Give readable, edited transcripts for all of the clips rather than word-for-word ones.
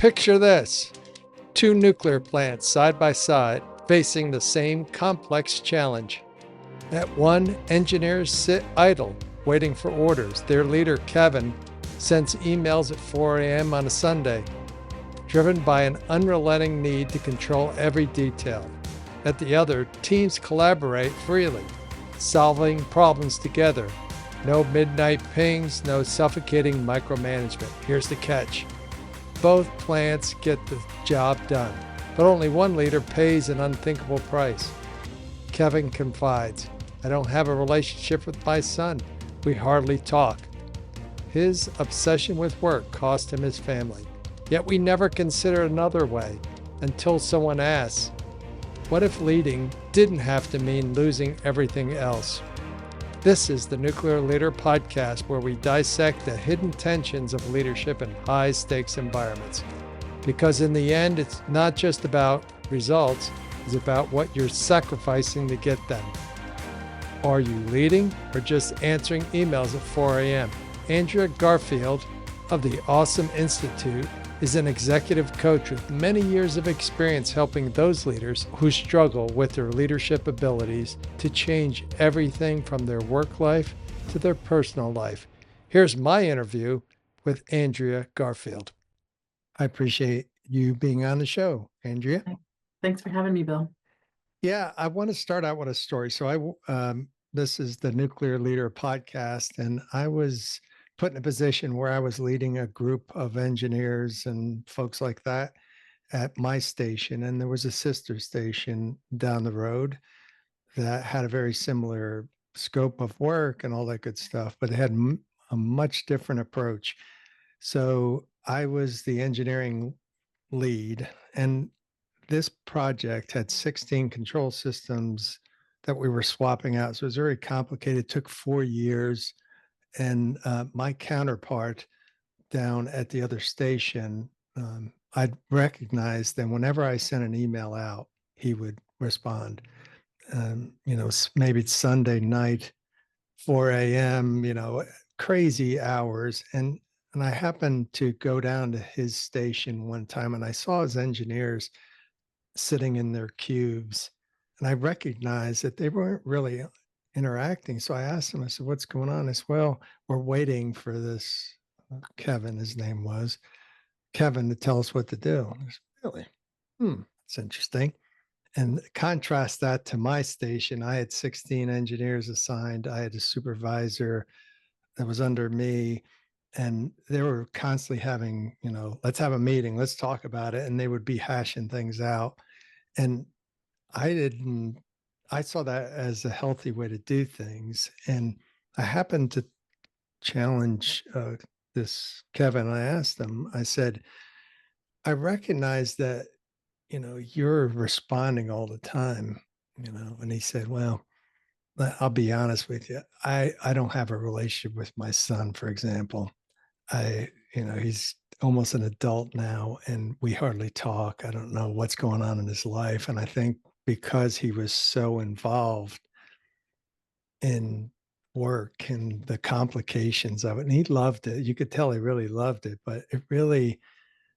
Picture this: two nuclear plants side by side, facing the same complex challenge. At one, engineers sit idle, waiting for orders. Their leader, Kevin, sends emails at 4 a.m. on a Sunday, driven by an unrelenting need to control every detail. At the other, teams collaborate freely, solving problems together. No midnight pings, no suffocating micromanagement. Here's the catch: both plants get the job done, but only one leader pays an unthinkable price. Kevin confides, "I don't have a relationship with my son. We hardly talk." His obsession with work cost him his family. Yet we never consider another way until someone asks, what if leading didn't have to mean losing everything else? This is the Nuclear Leader Podcast, where we dissect the hidden tensions of leadership in high-stakes environments. Because in the end, it's not just about results, it's about what you're sacrificing to get them. Are you leading or just answering emails at 4 a.m.? Andrea Garfield of the Awesome Institute is an executive coach with many years of experience helping those leaders who struggle with their leadership abilities to change everything from their work life to their personal life. Here's my interview with Andrea Garfield. I appreciate you being on the show, Andrea. Thanks for having me, Bill. Yeah, I want to start out with a story. This is the Nuclear Leader Podcast, and I was put in a position where I was leading a group of engineers and folks like that at my station. And there was a sister station down the road that had a very similar scope of work and all that good stuff, but it had a much different approach. So I was the engineering lead, and this project had 16 control systems that we were swapping out. So it was very complicated. It took 4 years. And my counterpart down at the other station, I'd recognized that whenever I sent an email out, he would respond. Maybe it's Sunday night, 4 a.m., crazy hours. And I happened to go down to his station one time, and I saw his engineers sitting in their cubes. And I recognized that they weren't really interacting. So I asked him, I said, what's going on? I said, well, we're waiting for this Kevin, his name was, Kevin, to tell us what to do. I said, really? That's interesting. And contrast that to my station. I had 16 engineers assigned. I had a supervisor that was under me. And they were constantly having, let's have a meeting, let's talk about it. And they would be hashing things out. And I saw that as a healthy way to do things. And I happened to challenge this Kevin. I asked him, I said, I recognize that, you're responding all the time, and he said, well, I'll be honest with you. I don't have a relationship with my son, for example. He's almost an adult now and we hardly talk. I don't know what's going on in his life. And I think because he was so involved in work and the complications of it, and he loved it. You could tell he really loved it, but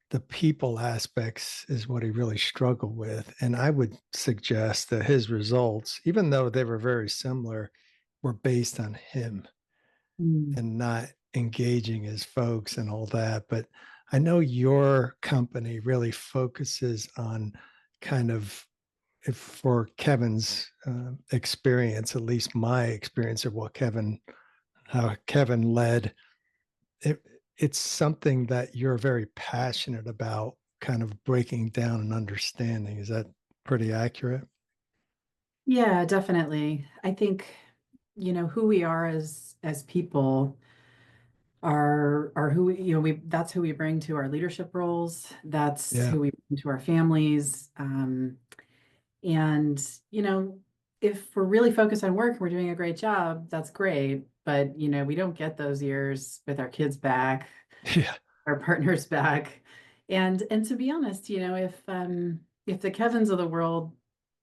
the people aspects is what he really struggled with. And I would suggest that his results, even though they were very similar, were based on him and not engaging his folks and all that. But I know your company really focuses on kind of, if for Kevin's experience, at least my experience of how Kevin led, it's something that you're very passionate about, kind of breaking down and understanding. Is that pretty accurate? Yeah, definitely. I think, who we are as people are who that's who we bring to our leadership roles. That's Yeah. who we bring to our families. And, if we're really focused on work and we're doing a great job, that's great. But, we don't get those years with our kids back, Yeah. our partners back. And to be honest, if the Kevins of the world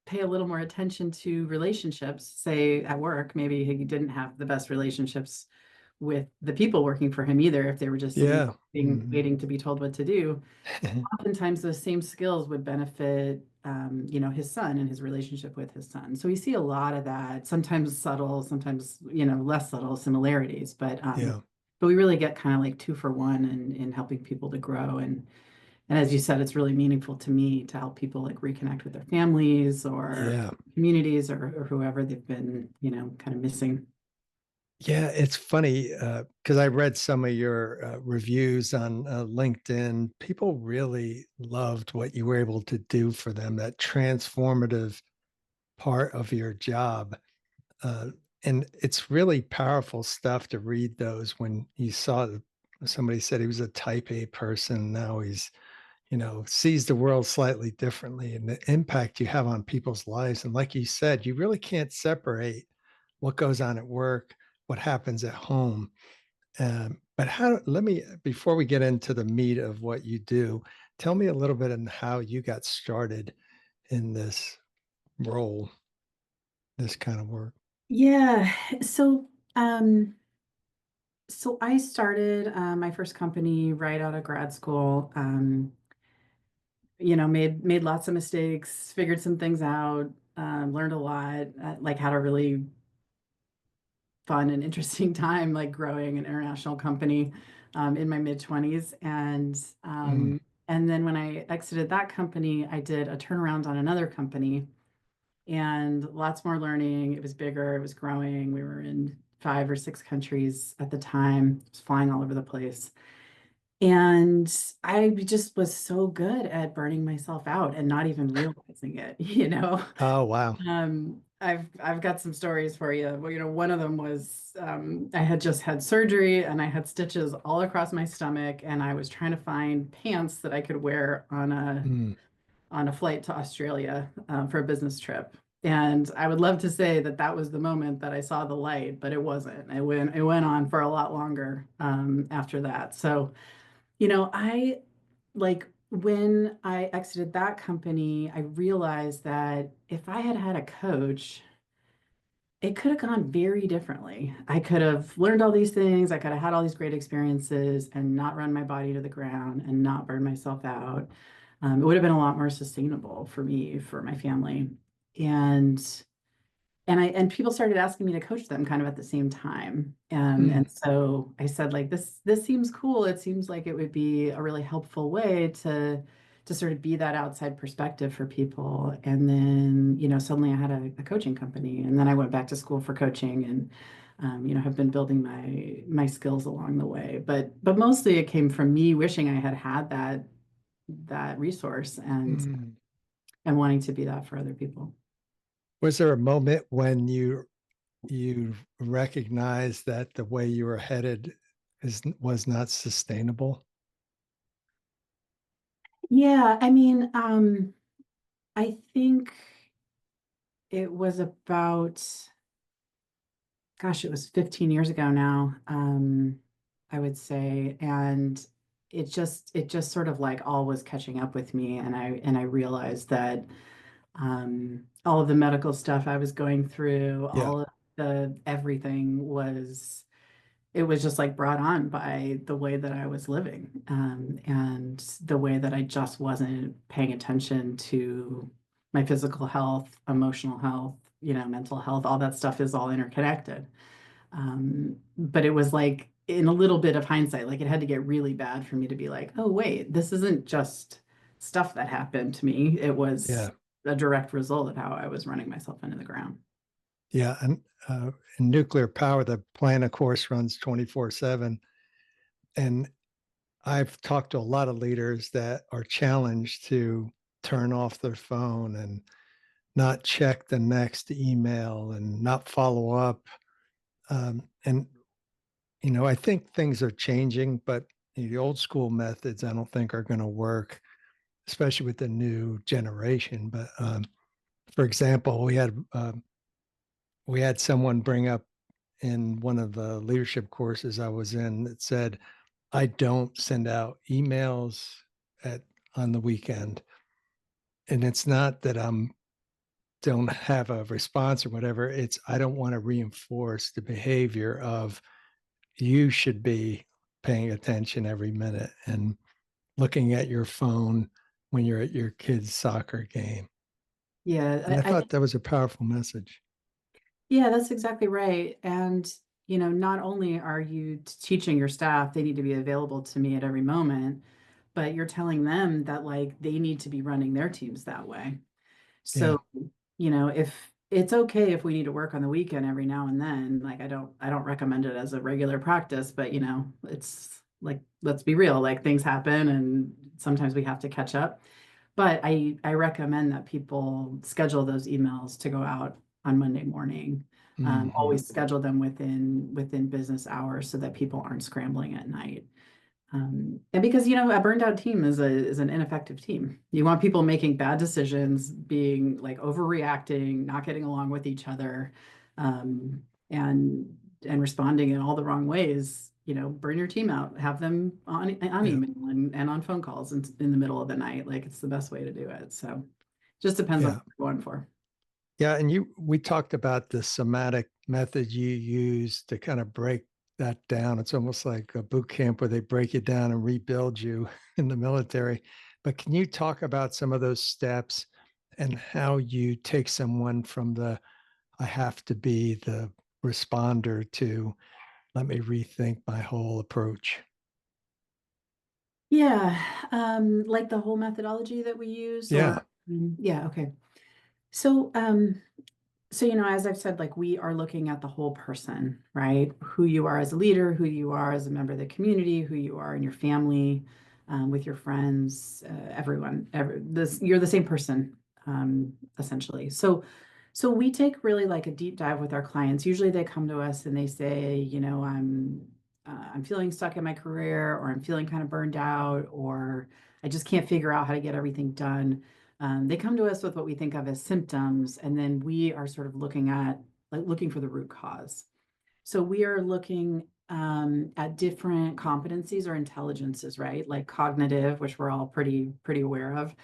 pay a little more attention to relationships, say at work, maybe he didn't have the best relationships with the people working for him either, if they were just sitting Yeah. waiting to be told what to do. Oftentimes those same skills would benefit his son and his relationship with his son. So we see a lot of that, sometimes subtle, sometimes less subtle similarities, Yeah. but we really get kind of like two for one in helping people to grow. And as you said, it's really meaningful to me to help people like reconnect with their families or Yeah. communities or whoever they've been kind of missing. Yeah, it's funny because I read some of your reviews on LinkedIn. People really loved what you were able to do for them, that transformative part of your job. Uh, and it's really powerful stuff to read those when you saw somebody said he was a type A person. Now he's, sees the world slightly differently and the impact you have on people's lives. And like you said, you really can't separate what goes on at work, what happens at home. But let me, before we get into the meat of what you do, tell me a little bit on how you got started in this role, this kind of work. Yeah. So, um, so I started my first company right out of grad school. Made lots of mistakes, figured some things out, learned a lot, like had a really fun and interesting time, like growing an international company in my mid 20s. Mm, And then when I exited that company, I did a turnaround on another company and lots more learning. It was bigger, it was growing. We were in 5 or 6 countries at the time, just flying all over the place. And I just was so good at burning myself out and not even realizing it, oh, wow. I've got some stories for you. Well, one of them was I had just had surgery and I had stitches all across my stomach, and I was trying to find pants that I could wear Mm, on a flight to Australia for a business trip. And I would love to say that that was the moment that I saw the light, but it wasn't. It went on for a lot longer after that. So, I like when I exited that company, I realized that if I had had a coach, it could have gone very differently. I could have learned all these things. I could have had all these great experiences and not run my body to the ground and not burn myself out. It would have been a lot more sustainable for me, for my family. And and people started asking me to coach them kind of at the same time. mm, And so I said, like, this seems cool. It seems like it would be a really helpful way to sort of be that outside perspective for people. And then, suddenly I had a coaching company, and then I went back to school for coaching and have been building my skills along the way. But mostly it came from me wishing I had had that resource mm. and wanting to be that for other people. Was there a moment when you recognized that the way you were headed was not sustainable? Yeah, I mean, I think it was about, gosh, it was 15 years ago now, I would say. And it just sort of like all was catching up with me. And I realized that all of the medical stuff I was going through, Yeah. all of the everything it was just like brought on by the way that I was living, and the way that I just wasn't paying attention to my physical health, emotional health, mental health. All that stuff is all interconnected. But it was like in a little bit of hindsight, like it had to get really bad for me to be like, oh, wait, this isn't just stuff that happened to me. It was Yeah. a direct result of how I was running myself into the ground. Yeah. And in nuclear power, the plant, of course, runs 24/7. And I've talked to a lot of leaders that are challenged to turn off their phone and not check the next email and not follow up. And, I think things are changing, but the old school methods I don't think are going to work, especially with the new generation. But for example, we had someone bring up in one of the leadership courses I was in that said, I don't send out emails at on the weekend. And it's not that I'm don't have a response or whatever. It's I don't want to reinforce the behavior of you should be paying attention every minute and looking at your phone when you're at your kid's soccer game. And Yeah, I I thought that was a powerful message. Yeah, that's exactly right. And, not only are you teaching your staff, they need to be available to me at every moment, but you're telling them that like they need to be running their teams that way. Yeah. So, if it's okay if we need to work on the weekend every now and then, like I don't recommend it as a regular practice, but it's like let's be real, like things happen and sometimes we have to catch up. But I recommend that people schedule those emails to go out on Monday morning. Hmm. Always schedule them within business hours so that people aren't scrambling at night. And because a burned out team is an ineffective team. You want people making bad decisions, being like overreacting, not getting along with each other, and responding in all the wrong ways. Burn your team out. Have them on Yeah. email and on phone calls in the middle of the night. Like it's the best way to do it. So just depends on Yeah. what you're going for. Yeah. And we talked about the somatic method you use to kind of break that down. It's almost like a boot camp where they break you down and rebuild you in the military. But can you talk about some of those steps and how you take someone from the I have to be the responder to let me rethink my whole approach? Yeah, like the whole methodology that we use, Yeah. or yeah, okay. So, so, as I've said, like we are looking at the whole person, right? Who you are as a leader, who you are as a member of the community, who you are in your family, with your friends, everyone. You're the same person, essentially. So we take really like a deep dive with our clients. Usually they come to us and they say, I'm feeling stuck in my career, or I'm feeling kind of burned out, or I just can't figure out how to get everything done. They come to us with what we think of as symptoms, and then we are sort of looking for the root cause. So we are looking at different competencies or intelligences, right? Like cognitive, which we're all pretty aware of,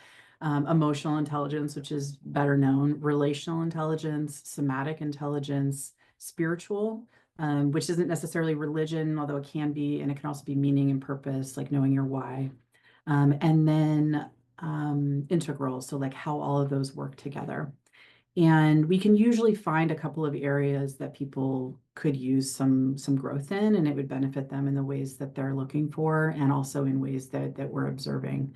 emotional intelligence, which is better known, relational intelligence, somatic intelligence, spiritual, which isn't necessarily religion, although it can be, and it can also be meaning and purpose, like knowing your why. And then integral, so like how all of those work together. And we can usually find a couple of areas that people could use some growth in, and it would benefit them in the ways that they're looking for, and also in ways that we're observing.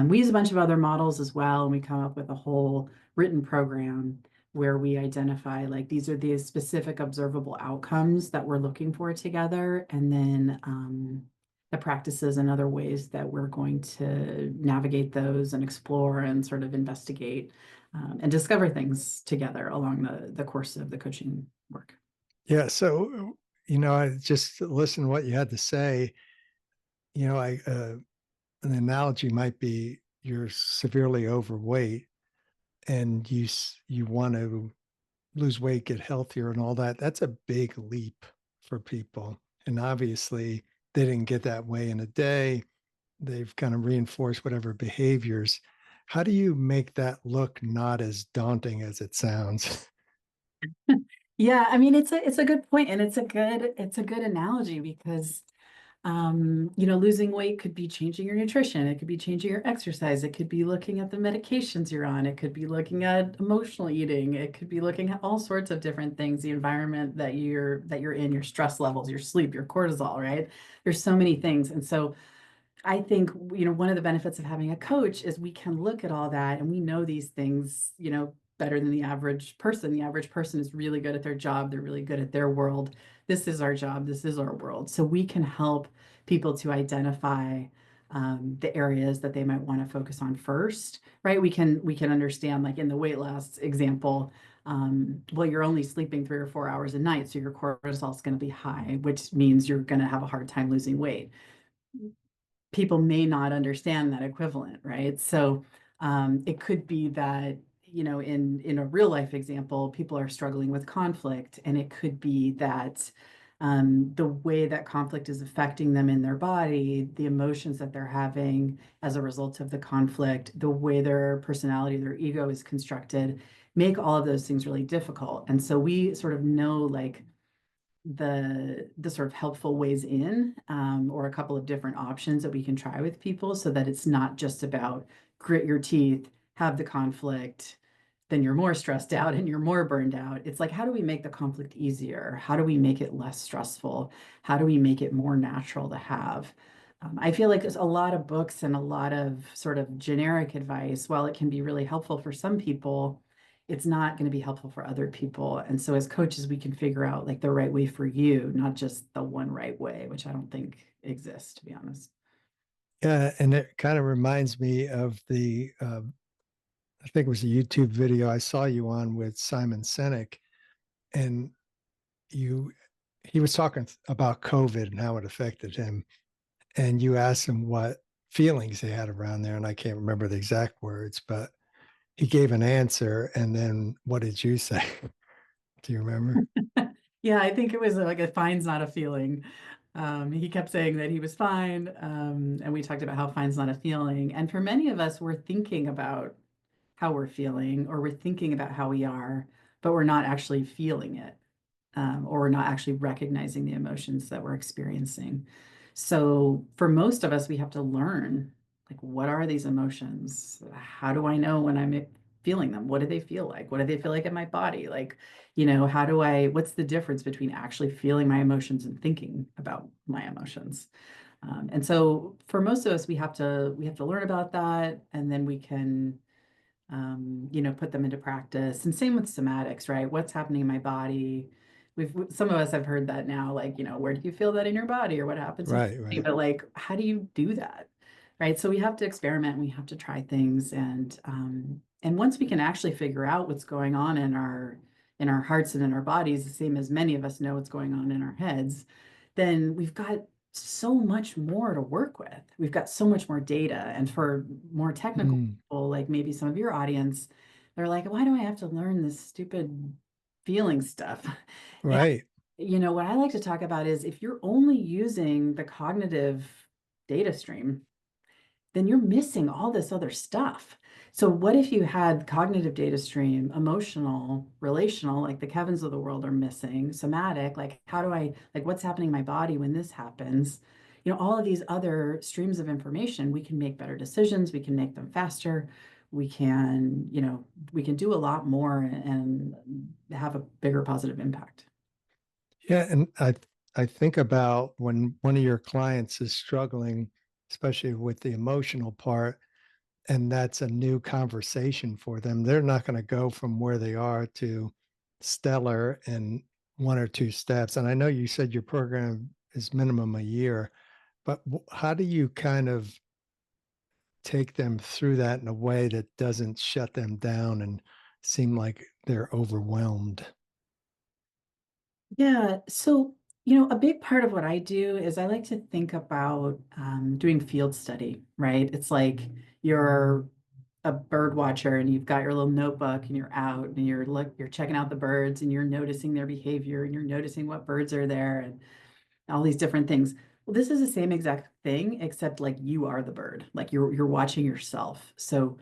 We use a bunch of other models as well, and we come up with a whole written program where we identify like these are the specific observable outcomes that we're looking for together, and then the practices and other ways that we're going to navigate those and explore and sort of investigate and discover things together along the course of the coaching work. Yeah. So, I just listened to what you had to say. An analogy might be you're severely overweight and you want to lose weight, get healthier, and all that. That's a big leap for people. And obviously, they didn't get that way in a day. They've kind of reinforced whatever behaviors. How do you make that look not as daunting as it sounds? Yeah, I mean it's a good point, and it's a good analogy because losing weight could be changing your nutrition, it could be changing your exercise, it could be looking at the medications you're on, it could be looking at emotional eating, it could be looking at all sorts of different things, the environment that you're in, your stress levels, your sleep, your cortisol, right? There's so many things. And so I think, one of the benefits of having a coach is we can look at all that and we know these things, better than the average person. The average person is really good at their job. They're really good at their world. This is our job. This is our world. So we can help people to identify the areas that they might want to focus on first, right? We can understand, like in the weight loss example, well, you're only sleeping 3 or 4 hours a night, so your cortisol is going to be high, which means you're going to have a hard time losing weight. People may not understand that equivalent, right? So it could be that, in a real life example, people are struggling with conflict, and it could be that the way that conflict is affecting them in their body, the emotions that they're having as a result of the conflict, the way their personality, their ego is constructed, make all of those things really difficult. And so we sort of know like the sort of helpful ways in, or a couple of different options that we can try with people so that it's not just about grit your teeth, have the conflict, then you're more stressed out and you're more burned out. It's like, how do we make the conflict easier? How do we make it less stressful? How do we make it more natural to have? I feel like there's a lot of books and a lot of sort of generic advice. While it can be really helpful for some people, it's not going to be helpful for other people. And so as coaches, we can figure out like the right way for you, not just the one right way, which I don't think exists, to be honest. Yeah, and it kind of reminds me of I think it was a YouTube video I saw you on with Simon Sinek, and you, he was talking about COVID and how it affected him, and you asked him what feelings he had around there, and I can't remember the exact words, but he gave an answer, and then what did you say? Do you remember? Yeah, I think it was like a fine's not a feeling. He kept saying that he was fine, and we talked about how fine's not a feeling. And for many of us, we're thinking about how we're feeling, or we're thinking about how we are, but we're not actually feeling it, or we're not actually recognizing the emotions that we're experiencing. So for most of us, we have to learn, like, what are these emotions? How do I know when I'm feeling them? What do they feel like? What do they feel like in my body? Like, what's the difference between actually feeling my emotions and thinking about my emotions? And so for most of us, we have to learn about that, and then we can put them into practice. And same with somatics, right? What's happening in my body? Some of us have heard that now, like, where do you feel that in your body, or what happens with Right, you? right. But like, how do you do that? Right. So we have to experiment, we have to try things. And once we can actually figure out what's going on in our hearts and in our bodies, the same as many of us know what's going on in our heads, then we've got so much more to work with. We've got so much more data. And for more technical Mm, people, like maybe some of your audience, they're like, why do I have to learn this stupid feeling stuff? And right. what I like to talk about is if you're only using the cognitive data stream, then you're missing all this other stuff. So what if you had cognitive data stream, emotional, relational, like the Kevins of the world are missing, somatic, like how do I, like what's happening in my body when this happens? All of these other streams of information, we can make better decisions, we can make them faster, we can do a lot more and have a bigger positive impact. Yeah, and I think about when one of your clients is struggling, especially with the emotional part, and that's a new conversation for them. They're not going to go from where they are to stellar in one or two steps. And I know you said your program is minimum a year, but how do you kind of take them through that in a way that doesn't shut them down and seem like they're overwhelmed? Yeah. So, a big part of what I do is I like to think about doing field study, right? It's like you're a bird watcher and you've got your little notebook and you're out and you're checking out the birds and you're noticing their behavior and you're noticing what birds are there and all these different things. Well, this is the same exact thing, except like you are the bird, like you're watching yourself. So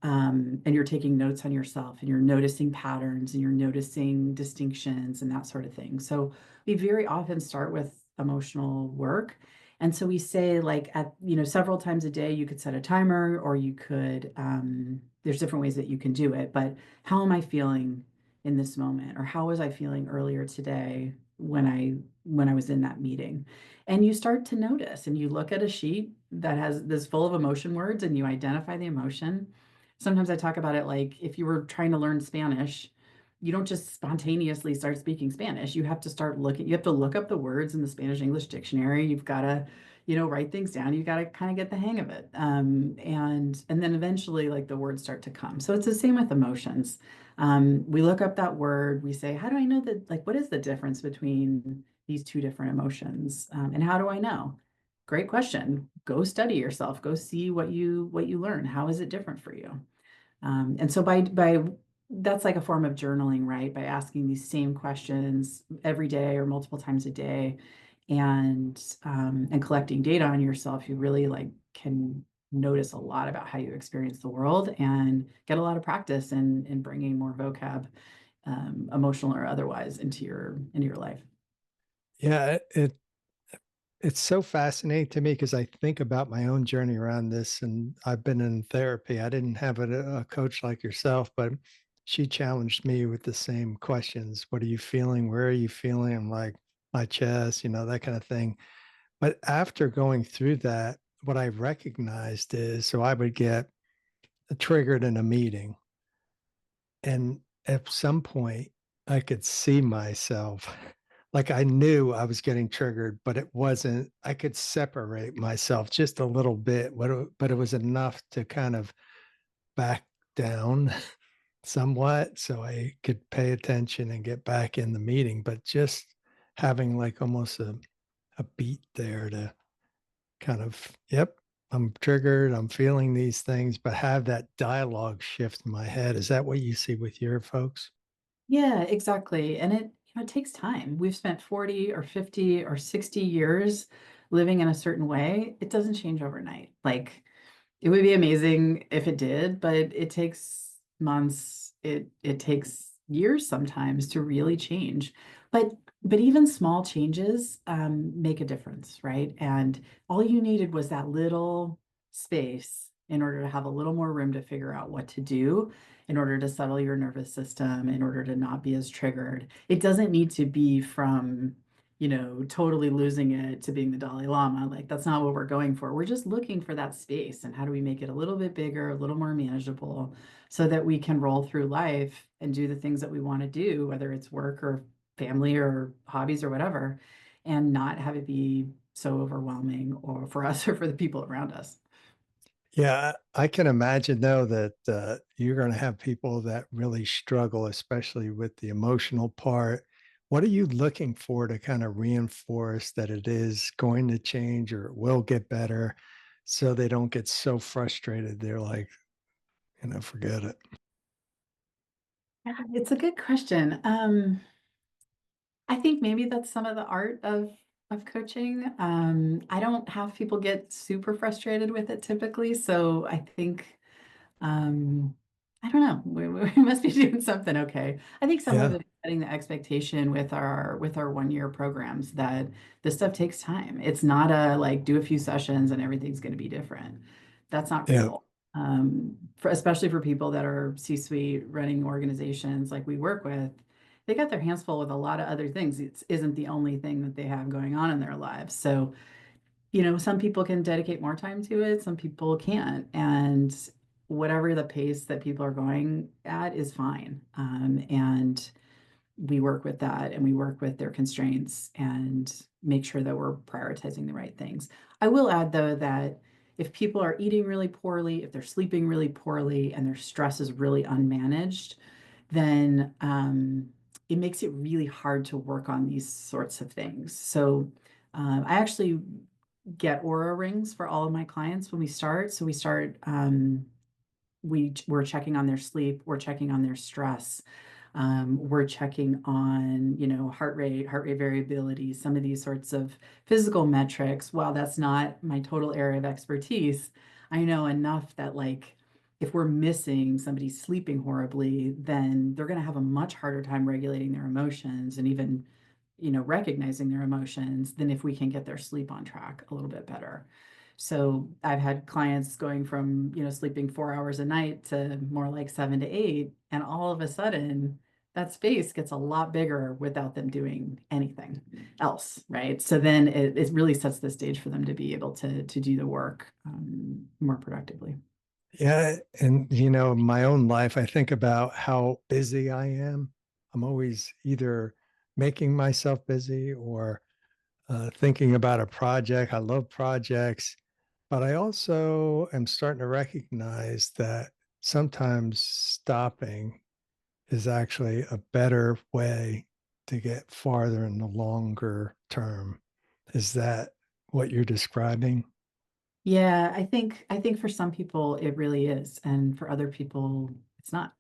and you're taking notes on yourself and you're noticing patterns and you're noticing distinctions and that sort of thing. So we very often start with emotional work. And so we say like at, several times a day, you could set a timer or you could, there's different ways that you can do it, but how am I feeling in this moment? Or how was I feeling earlier today when I was in that meeting? And you start to notice and you look at a sheet that has this full of emotion words and you identify the emotion. Sometimes I talk about it like if you were trying to learn Spanish, you don't just spontaneously start speaking Spanish. You have to look up the words in the Spanish English dictionary. You've got to, write things down. You've got to kind of get the hang of it. And then eventually like the words start to come. So it's the same with emotions. We look up that word, we say, how do I know that, like, what is the difference between these two different emotions? And how do I know? Great question. Go study yourself. Go see what you learn. How is it different for you? And so by that's like a form of journaling, right? By asking these same questions every day or multiple times a day, and collecting data on yourself, you really like can notice a lot about how you experience the world and get a lot of practice in bringing more vocab, emotional or otherwise, into your life. Yeah, it's so fascinating to me because I think about my own journey around this, and I've been in therapy. I didn't have a coach like yourself, but she challenged me with the same questions. What are you feeling? Where are you feeling? I'm like, my chest, that kind of thing. But after going through that, what I recognized is so I would get triggered in a meeting. And at some point, I could see myself. Like I knew I was getting triggered, but it wasn't, I could separate myself just a little bit, but it was enough to kind of back down somewhat so I could pay attention and get back in the meeting. But just having like almost a beat there to kind of, yep, I'm triggered, I'm feeling these things, but have that dialogue shift in my head. Is that what you see with your folks? Yeah, exactly. And it takes time. We've spent 40 or 50 or 60 years living in a certain way. It doesn't change overnight. Like it would be amazing if it did, but it takes months. It takes years sometimes to really change. But but even small changes make a difference, right? And all you needed was that little space in order to have a little more room to figure out what to do, in order to settle your nervous system, in order to not be as triggered. It doesn't need to be from totally losing it to being the Dalai Lama. Like, that's not what we're going for. We're just looking for that space. And how do we make it a little bit bigger, a little more manageable, so that we can roll through life and do the things that we want to do, whether it's work or family or hobbies or whatever, and not have it be so overwhelming or for us or for the people around us. Yeah, I can imagine though that you're going to have people that really struggle, especially with the emotional part. What are you looking for to kind of reinforce that it is going to change or it will get better so they don't get so frustrated? They're like, forget it. Yeah, it's a good question. I think maybe that's some of the art of coaching. I don't have people get super frustrated with it typically, so I think um, I don't know. We must be doing something okay. I think some of Yeah, it is setting the expectation with our 1 year programs that this stuff takes time. It's not a like do a few sessions and everything's going to be different. That's not yeah, real. Especially for people that are C-suite running organizations like we work with, they got their hands full with a lot of other things. It isn't the only thing that they have going on in their lives. So some people can dedicate more time to it, some people can't. And whatever the pace that people are going at is fine. And we work with that and we work with their constraints and make sure that we're prioritizing the right things. I will add, though, that if people are eating really poorly, if they're sleeping really poorly, and their stress is really unmanaged, then it makes it really hard to work on these sorts of things. So I actually get aura rings for all of my clients when we start. So we start, we're checking on their sleep, we're checking on their stress, we're checking on, heart rate variability, some of these sorts of physical metrics. While that's not my total area of expertise, I know enough that like if we're missing somebody sleeping horribly, then they're going to have a much harder time regulating their emotions and even recognizing their emotions than if we can get their sleep on track a little bit better. So I've had clients going from, sleeping 4 hours a night to more like 7 to 8, and all of a sudden that space gets a lot bigger without them doing anything else, right? So then it really sets the stage for them to be able to do the work more productively. yeah. And, my own life, I think about how busy I am. I'm always either making myself busy or thinking about a project. I love projects, but I also am starting to recognize that sometimes stopping is actually a better way to get farther in the longer term. Is that what you're describing? Yeah, I think for some people it really is, and for other people it's not.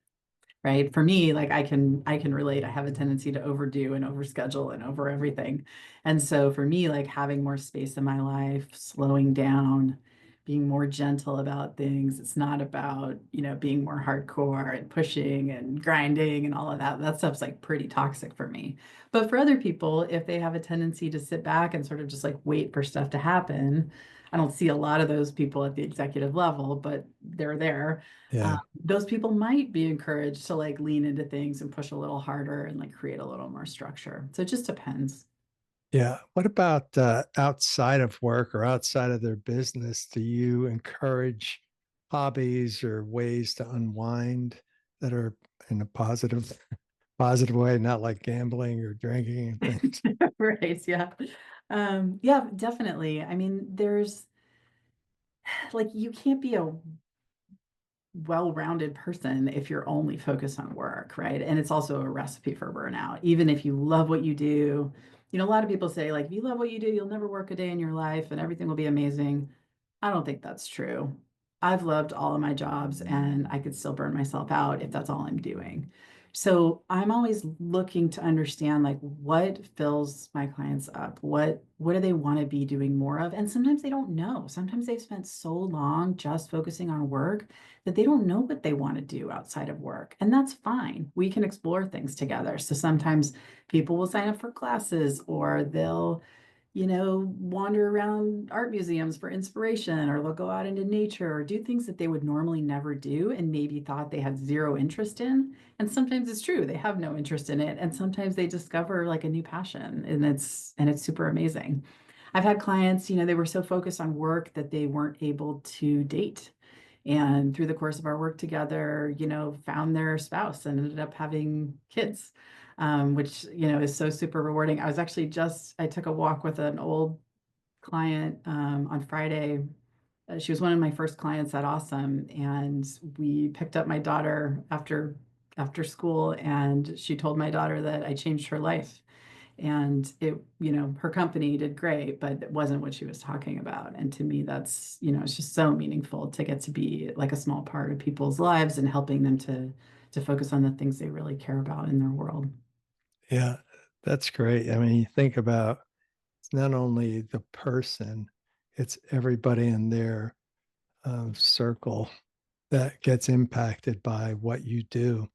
Right? For me, like I can relate. I have a tendency to overdo and overschedule and over everything. And so for me, like having more space in my life, slowing down, being more gentle about things. It's not about, being more hardcore and pushing and grinding and all of that. That stuff's like pretty toxic for me. But for other people, if they have a tendency to sit back and sort of just like wait for stuff to happen, I don't see a lot of those people at the executive level, but they're there. Yeah. Those people might be encouraged to like lean into things and push a little harder and like create a little more structure. So it just depends. Yeah. What about outside of work or outside of their business? Do you encourage hobbies or ways to unwind that are in a positive way, not like gambling or drinking and things? Right. Yeah. Yeah, definitely. I mean, there's like you can't be a well-rounded person if you're only focused on work, right? And it's also a recipe for burnout. Even if you love what you do, a lot of people say like if you love what you do, you'll never work a day in your life and everything will be amazing. I don't think that's true. I've loved all of my jobs and I could still burn myself out if that's all I'm doing. So I'm always looking to understand like what fills my clients up. What do they want to be doing more of? And sometimes they don't know. Sometimes they've spent so long just focusing on work that they don't know what they want to do outside of work. And that's fine. We can explore things together. So sometimes people will sign up for classes or they'll wander around art museums for inspiration, or they'll go out into nature or do things that they would normally never do and maybe thought they had zero interest in. And sometimes it's true, they have no interest in it. And sometimes they discover like a new passion and it's super amazing. I've had clients, they were so focused on work that they weren't able to date. And through the course of our work together, found their spouse and ended up having kids, which, is so super rewarding. I took a walk with an old client on Friday. She was one of my first clients at Awesome, and we picked up my daughter after school, and she told my daughter that I changed her life. And her company did great, but it wasn't what she was talking about. And to me, that's, it's just so meaningful to get to be like a small part of people's lives and helping them to focus on the things they really care about in their world. Yeah, that's great. I mean, you think about it's not only the person, it's everybody in their circle that gets impacted by what you do.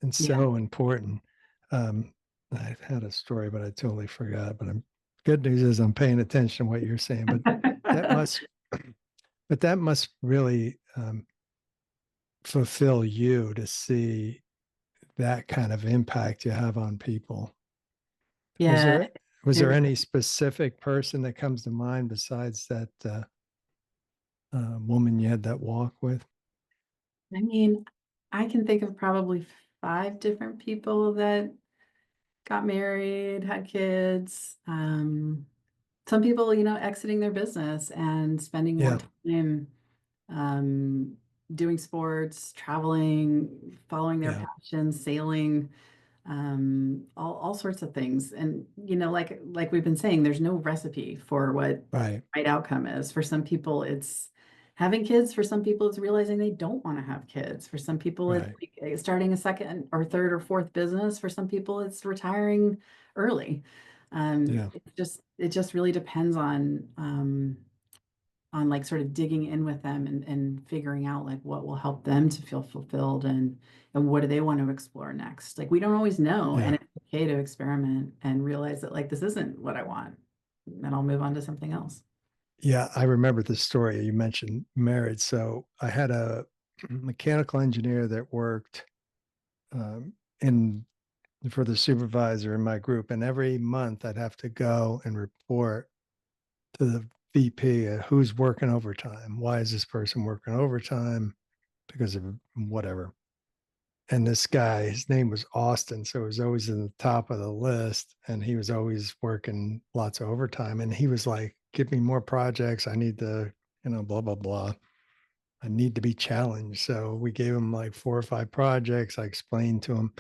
And Yeah. so important. Um, I had a story, but I totally forgot. But I'm good news is I'm paying attention to what you're saying. That must, but that must really fulfill you to see that kind of impact you have on people. Was Yeah, there was it there really, any specific person that comes to mind besides that woman you had that walk with? I mean, I can think of probably 5 different people that got married, had kids. Some people, exiting their business and spending more Yeah, time um, doing sports, traveling, following their yeah, passions, sailing, all sorts of things. And like we've been saying, there's no recipe for what right, right outcome is. For some people, it's having kids. For some people, it's realizing they don't want to have kids. For some people, it's right, like starting a second or third or fourth business. For some people, it's retiring early. yeah, It just really depends on like sort of digging in with them and figuring out like what will help them to feel fulfilled and what do they want to explore next. Like we don't always know, and yeah. it's okay to experiment and realize that like this isn't what I want, and I'll move on to something else. Yeah, I remember the story you mentioned married. So I had a mechanical engineer that worked in for the supervisor in my group, and every month I'd have to go and report to the VP who's working overtime. Why is this person working overtime? Because of whatever. And this guy, his name was Austin, so it was always in the top of the list, and he was always working lots of overtime. And he was like, "Give me more projects. I need to, blah blah blah. I need to be challenged." So we gave him like 4 or 5 projects. I explained to him,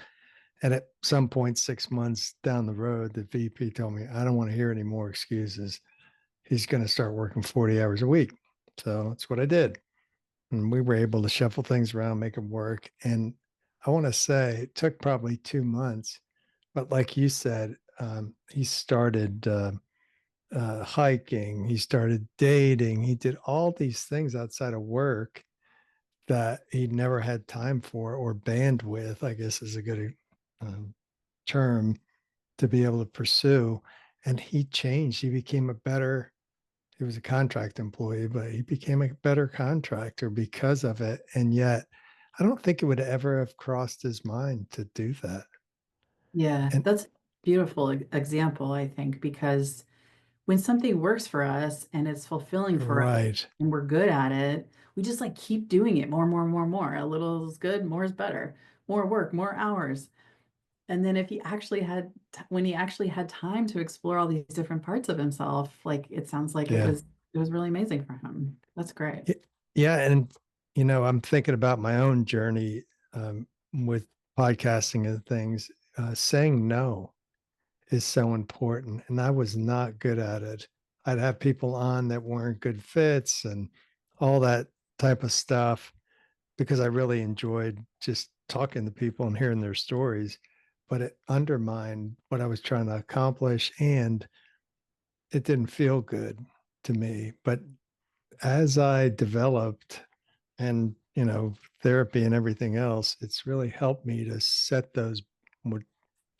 and at some point, 6 months down the road, the VP told me, "I don't want to hear any more excuses. He's going to start working 40 hours a week." So that's what I did. And we were able to shuffle things around, make it work. And I want to say it took probably 2 months, but like you said, he started hiking. He started dating. He did all these things outside of work that he never had time for, or bandwidth, I guess is a good um, term, to be able to pursue. And he changed. He became a better, he was a contract employee, but he became a better contractor because of it. And yet, I don't think it would ever have crossed his mind to do that. Yeah, And that's a beautiful example, I think, because when something works for us and it's fulfilling for us right. and we're good at it, we just like keep doing it more and more and more and more. A little is good, more is better, more work, more hours. And then if he actually had, when he actually had time to explore all these different parts of himself, like it sounds like Yeah. it was really amazing for him. That's great. Yeah. And, I'm thinking about my own journey with podcasting and things. Saying no is so important. And I was not good at it. I'd have people on that weren't good fits and all that type of stuff because I really enjoyed just talking to people and hearing their stories. But it undermined what I was trying to accomplish, and it didn't feel good to me. But as I developed and, therapy and everything else, it's really helped me to set those what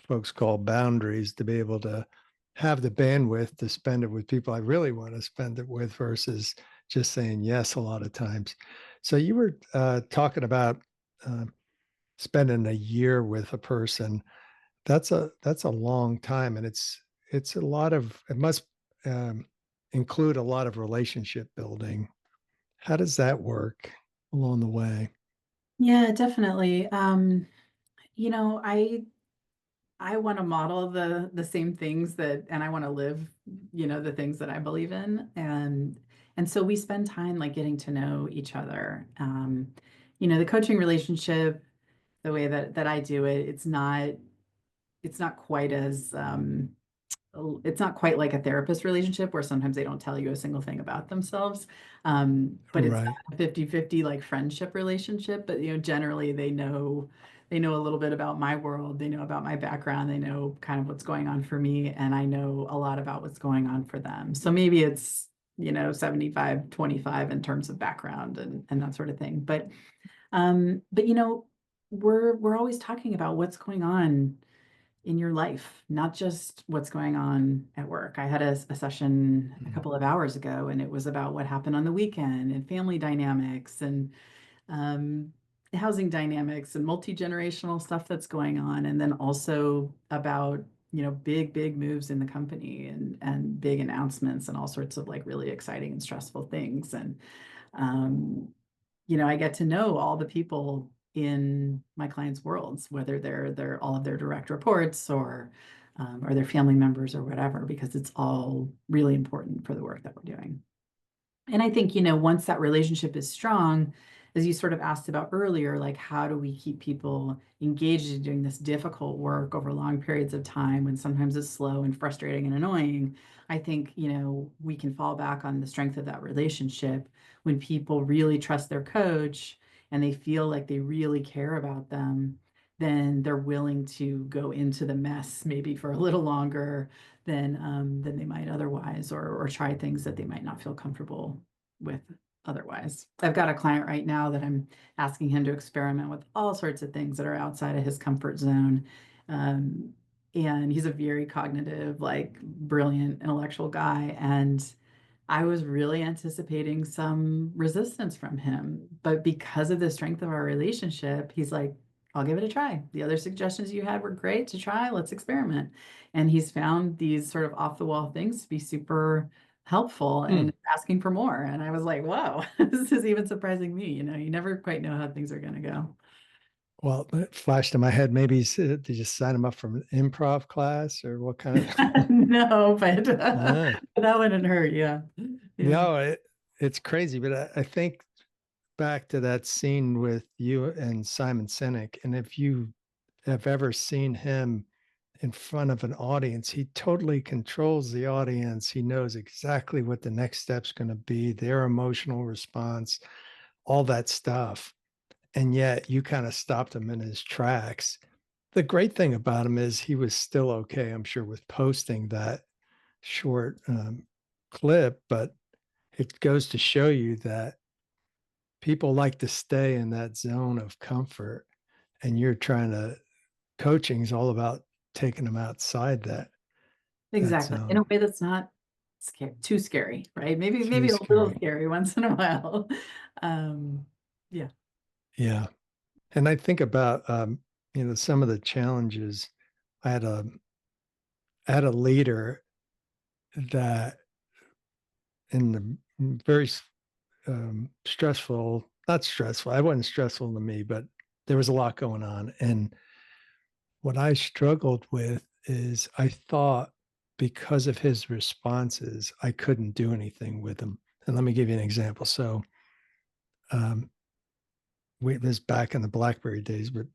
folks call boundaries, to be able to have the bandwidth to spend it with people I really want to spend it with versus just saying yes a lot of times. So you were talking about uh, spending a year with a person. That's a long time, and it's a lot of, it must um, include a lot of relationship building. How does that work along the way? Yeah, definitely. You know, I want to model the same things that, and I want to live, the things that I believe in, and so we spend time like getting to know each other. The coaching relationship, the way that I do it, it's not quite as it's not quite like a therapist relationship where sometimes they don't tell you a single thing about themselves. But it's Right. not a 50-50 like friendship relationship, but generally they know a little bit about my world, they know about my background, they know kind of what's going on for me, and I know a lot about what's going on for them. So maybe it's 75-25 in terms of background and that sort of thing. But we're always talking about what's going on in your life, not just what's going on at work. I had a session a Mm. couple of hours ago, and it was about what happened on the weekend and family dynamics and um, housing dynamics and multi-generational stuff that's going on, and then also about big moves in the company and big announcements and all sorts of like really exciting and stressful things. And um, I get to know all the people in my clients' worlds, whether they're all of their direct reports or their family members or whatever, because it's all really important for the work that we're doing. And I think, once that relationship is strong, as you sort of asked about earlier, like how do we keep people engaged in doing this difficult work over long periods of time when sometimes it's slow and frustrating and annoying? I think, we can fall back on the strength of that relationship when people really trust their coach and they feel like they really care about them, then they're willing to go into the mess maybe for a little longer than they might otherwise, or try things that they might not feel comfortable with otherwise. I've got a client right now that I'm asking him to experiment with all sorts of things that are outside of his comfort zone. Um, and he's a very cognitive, like brilliant intellectual guy. And I was really anticipating some resistance from him. But because of the strength of our relationship, he's like, I'll give it a try. The other suggestions you had were great to try. Let's experiment. And he's found these sort of off the wall things to be super helpful Hmm. and asking for more. And I was like, whoa, this is even surprising me. You never quite know how things are going to go. Well, it flashed in my head. Maybe did you sign him up for an improv class or what kind of? No, but Ah, that wouldn't hurt. Yeah. Yeah. no, it's crazy. But I think back to that scene with you and Simon Sinek, and if you have ever seen him in front of an audience, he totally controls the audience. He knows exactly what the next step's going to be, their emotional response, all that stuff. And yet you kind of stopped him in his tracks. The great thing about him is he was still okay, I'm sure, with posting that short clip, but it goes to show you that people like to stay in that zone of comfort, and you're trying to coaching is all about taking them outside that Exactly. In a zone. way that's not too scary, right? Maybe Too a little scary. scary once in a while. Um, yeah. Yeah. And I think about some of the challenges. I had a I had a leader that in the very stressful, not stressful, I wasn't stressful to me, but there was a lot going on. And what I struggled with is I thought because of his responses, I couldn't do anything with him. And let me give you an example. So um, this back in the BlackBerry days, but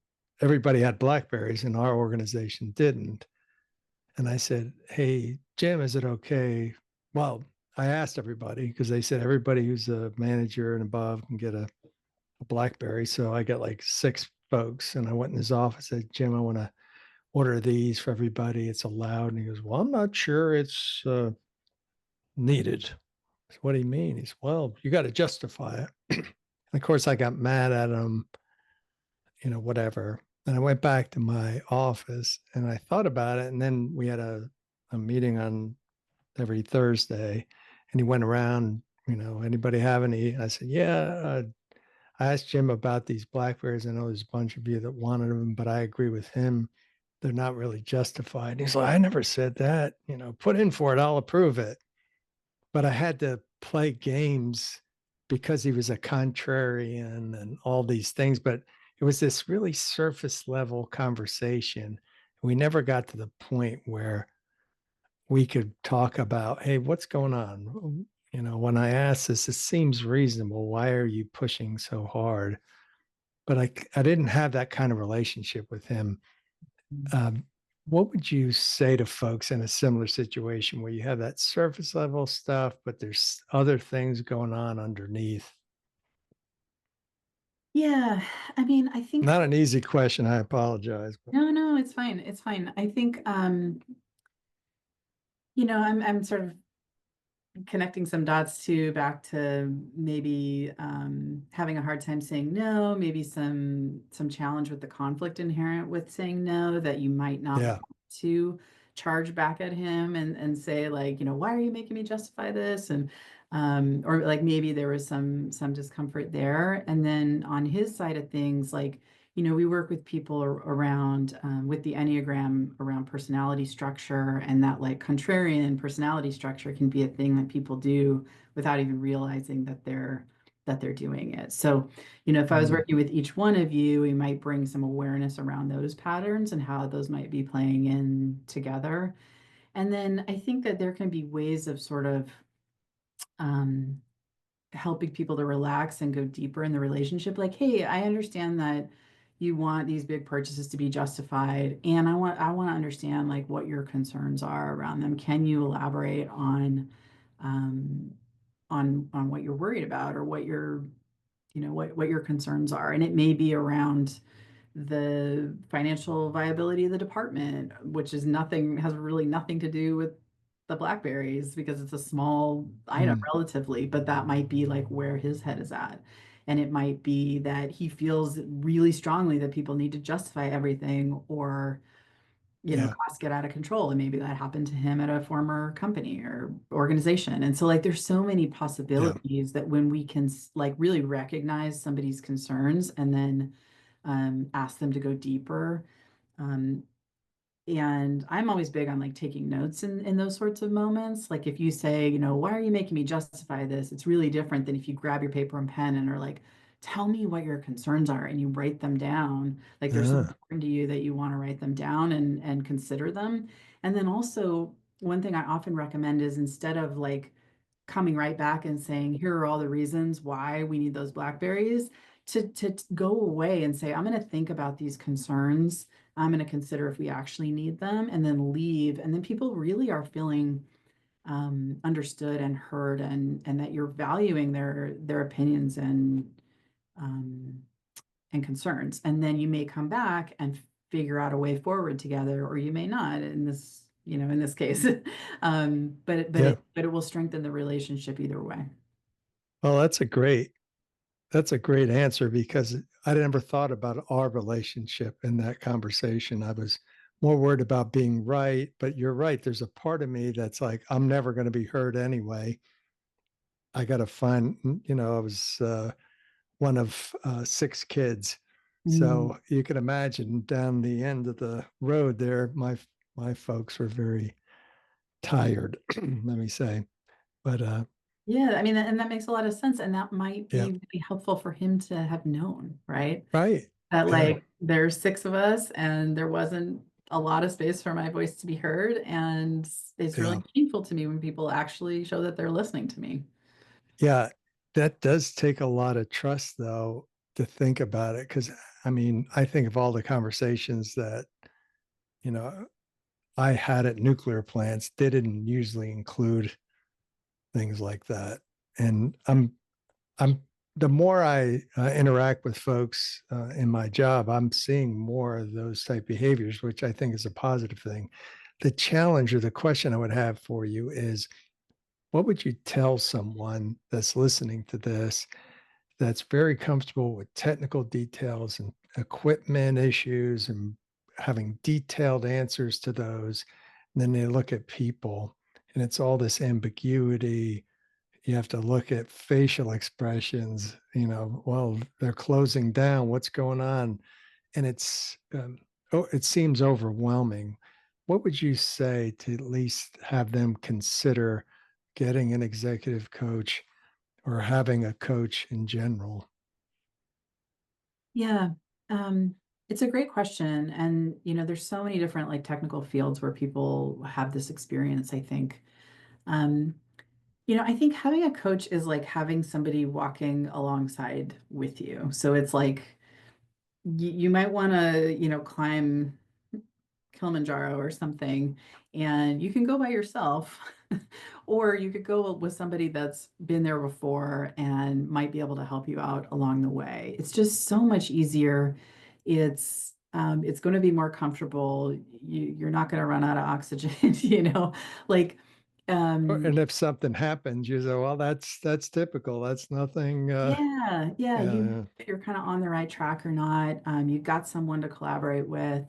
everybody had Blackberries and our organization didn't. And I said, "Hey, Jim, is it okay?" Well, I asked everybody because they said everybody who's a manager and above can get a BlackBerry. So I got like 6 folks, and I went in his office. I said, "Jim, I want to order these for everybody. It's allowed." And he goes, "Well, I'm not sure it's needed." I said, "What do you mean?" He said, "Well, you got to justify it." And of course, I got mad at him, whatever. And I went back to my office and I thought about it. And then we had a meeting on every Thursday, and he went around, anybody have any? I said, "Yeah." I asked Jim about these Blackberries. I know there's a bunch of you that wanted them, but I agree with him. They're not really justified. He's like, "I never said that. Put in for it. I'll approve it." But I had to play games because he was a contrarian and all these things. But it was this really surface level conversation. We never got to the point where we could talk about, hey, what's going on? When I asked this, it seems reasonable. Why are you pushing so hard? But I didn't have that kind of relationship with him. Um, what would you say to folks in a similar situation where you have that surface level stuff, but there's other things going on underneath? Yeah. I mean, I think Not an easy question. I apologize. But no, it's fine. It's fine. I think I'm sort of connecting some dots to back to maybe having a hard time saying no, maybe some challenge with the conflict inherent with saying no that you might not yeah. want to charge back at him and say like, why are you making me justify this? And or like maybe there was some discomfort there. And then on his side of things, like we work with people around with the Enneagram around personality structure, and that like contrarian personality structure can be a thing that people do without even realizing that they're doing it. So, if I was Mm, working with each one of you, we might bring some awareness around those patterns and how those might be playing in together. And then I think that there can be ways of sort of um, helping people to relax and go deeper in the relationship. Like, hey, I understand that you want these big purchases to be justified, and I want to understand like what your concerns are around them. Can you elaborate um, on what you're worried about or what your what your concerns are? And it may be around the financial viability of the department, which has really nothing to do with the blackberries because it's a small item mm, relatively, but that might be like where his head is at. And it might be that he feels really strongly that people need to justify everything, or yeah. costs get out of control. And maybe that happened to him at a former company or organization. And so like there's so many Yeah. possibilities that when we can like really recognize somebody's concerns and then ask them to go deeper. Um, and I'm always big on like taking notes in those sorts of moments. Like if you say, why are you making me justify this? It's really different than if you grab your paper and pen and are like, tell me what your concerns are and you write them down. Like they're so Uh, important to you that you want to write them down and consider them. And then also one thing I often recommend is instead of like coming right back and saying, here are all the reasons why we need those blackberries, to go away and say, I'm going to think about these concerns. I'm going to consider if we actually need them and then leave. And then people really are feeling understood and heard, and that you're valuing their opinions um, and concerns. And then you may come back and figure out a way forward together, or you may not. And this in this case. Yeah. But it will strengthen the relationship either way. Well, that's a great answer because I never thought about our relationship in that conversation. I was more worried about being right, but you're right. There's a part of me that's like, I'm never going to be heard anyway. I got to find, I was one of six kids. Mm. So you can imagine down the end of the road there, my folks were very tired, let me say. But Yeah, I mean, and that makes a lot of sense. And that might yeah, be really helpful for him to have known, right? right. That Yeah, like there's six of us and there wasn't a lot of space for my voice to be heard. And it's really yeah. painful to me when people actually show that they're listening to me. Yeah, that does take a lot of trust, though, to think about it. Because I mean, I think of all the conversations that, you know, I had at nuclear plants, they didn't usually include things like that. And I'm, the more I interact with folks in my job, I'm seeing more of those type behaviors, which I think is a positive thing. The challenge or the question I would have for you is, what would you tell someone that's listening to this that's very comfortable with technical details and equipment issues and having detailed answers to those? And then they look at people and it's all this ambiguity. You have to look at facial expressions, well, they're closing down. What's going on? And it seems overwhelming. What would you say to at least have them consider getting an executive coach or having a coach in general? Yeah. Um, it's a great question. And, there's so many different like technical fields where people have this experience, I think. Um, I think having a coach is like having somebody walking alongside with you. So it's like you might want to, climb Kilimanjaro or something, and you can go by yourself, or you could go with somebody that's been there before and might be able to help you out along the way. It's just so much easier. It's going to be more comfortable. You're not going to run out of oxygen, like And um, if something happens, you say, well, that's typical. That's nothing. yeah, Yeah, you yeah, if you're kind of on the right track or not. You've got someone to collaborate with.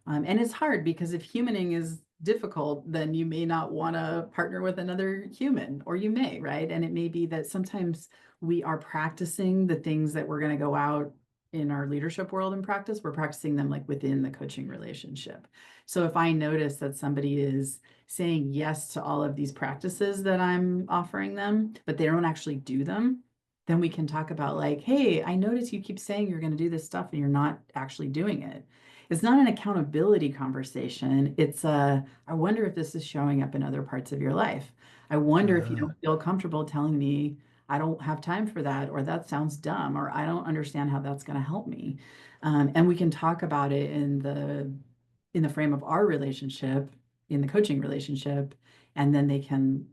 And it's hard because if humaning is difficult, then you may not want to partner with another human, or you may, right? And it may be that sometimes we are practicing the things that we're going to go out in our leadership world and practice. We're practicing them like within the coaching relationship. So if I notice that somebody is saying yes to all of these practices that I'm offering them, but they don't actually do them, then we can talk about like, hey, I notice you keep saying you're going to do this stuff and you're not actually doing it. It's not an accountability conversation. I wonder if this is showing up in other parts of your life. I wonder if you uh, don't feel comfortable telling me I don't have time for that, or that sounds dumb, or I don't understand how that's going to help me. And we can talk about it in the frame of our relationship, in the coaching relationship, and then they can,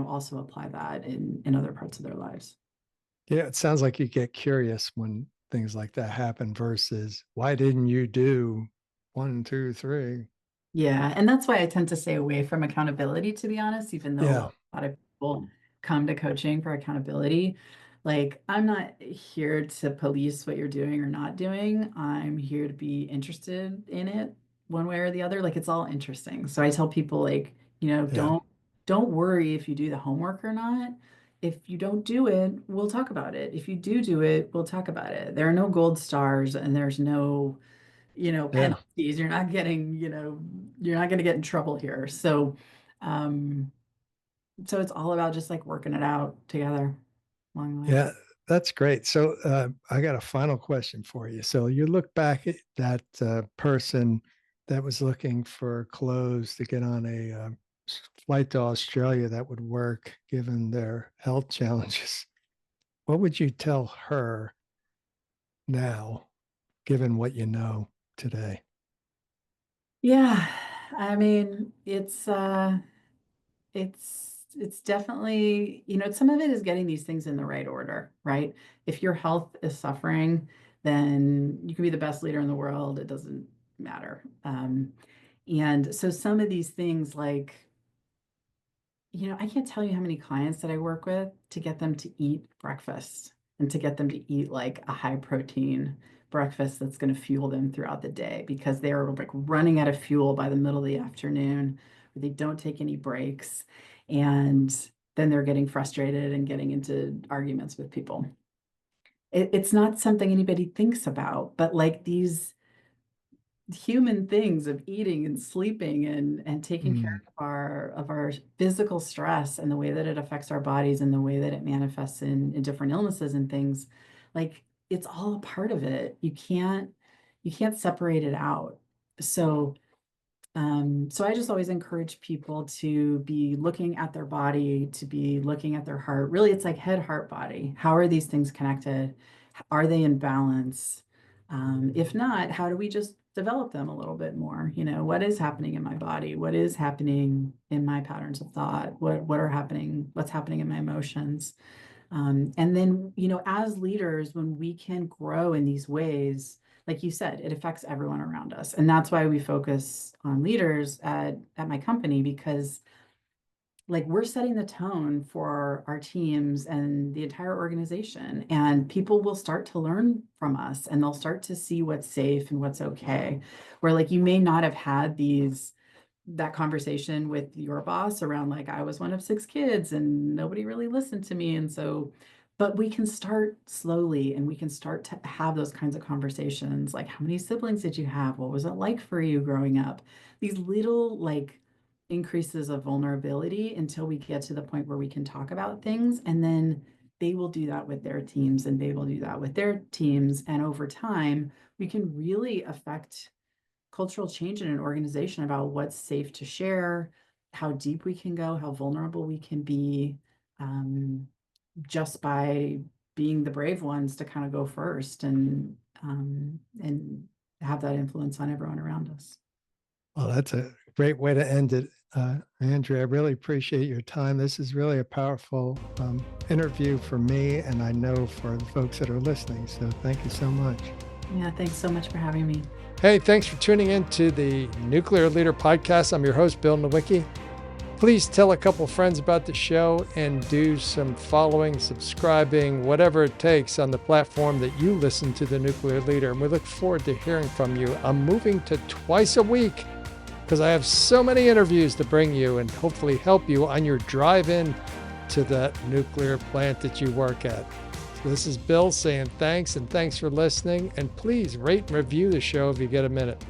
also apply that in other parts of their lives. yeah. It sounds like you get curious when things like that happen versus why didn't you do one, two, three? Yeah, and that's why I tend to stay away from accountability, to be honest, even though Yeah, a lot of people come to coaching for accountability. Like, I'm not here to police what you're doing or not doing. I'm here to be interested in it one way or the other. Like, it's all interesting. So I tell people, like, yeah, don't worry if you do the homework or not. If you don't do it, we'll talk about it. If you do do it, we'll talk about it. There are no gold stars and there's no yeah. penalties. You're not going to get in trouble here. Um, so it's all about just like working it out together along the way. Yeah, that's great. So I got a final question for you. So you look back at that person that was looking for clothes to get on a flight to Australia that would work given their health challenges. What would you tell her now, given what you know today? Yeah, I mean, it's definitely, some of it is getting these things in the right order, right? If your health is suffering, then you can be the best leader in the world. It doesn't matter. And so some of these things like, I can't tell you how many clients that I work with to get them to eat breakfast and to get them to eat like a high protein breakfast that's going to fuel them throughout the day because they're like running out of fuel by the middle of the afternoon, or they don't take any breaks. And then they're getting frustrated and getting into arguments with people. It's not something anybody thinks about, but like these human things of eating and sleeping and taking Mm. care of our physical stress and the way that it affects our bodies and the way that it manifests in different illnesses and things, like it's all a part of it. You can't separate it out. So so I just always encourage people to be looking at their body, to be looking at their heart. Really, it's like head, heart, body. How are these things connected? Are they in balance? If not, how do we just develop them a little bit more? What is happening in my body? What is happening in my patterns of thought? What's happening in my emotions? And then, as leaders, when we can grow in these ways, like you said, it affects everyone around us. And that's why we focus on leaders at my company, because like we're setting the tone for our teams and the entire organization. And people will start to learn from us and they'll start to see what's safe and what's okay. Where like you may not have had that conversation with your boss around like I was one of 6 kids and nobody really listened to me. And so, but we can start slowly and we can start to have those kinds of conversations like how many siblings did you have? What was it like for you growing up? These little like increases of vulnerability until we get to the point where we can talk about things, and then they will do that with their teams and they will do that with their teams, and over time we can really affect cultural change in an organization about what's safe to share, how deep we can go, how vulnerable we can be, um, just by being the brave ones to kind of go first and have that influence on everyone around us. Well, that's a great way to end it. Andrea, I really appreciate your time. This is really a powerful interview for me, and I know for the folks that are listening. So thank you so much. Yeah, thanks so much for having me. Hey, thanks for tuning in to the Nuclear Leader Podcast. I'm your host, Bill Nowicki. Please tell a couple friends about the show and do some following, subscribing, whatever it takes on the platform that you listen to the Nuclear Leader. And we look forward to hearing from you. I'm moving to twice a week because I have so many interviews to bring you and hopefully help you on your drive in to that nuclear plant that you work at. So this is Bill saying thanks, and thanks for listening. And please rate and review the show if you get a minute.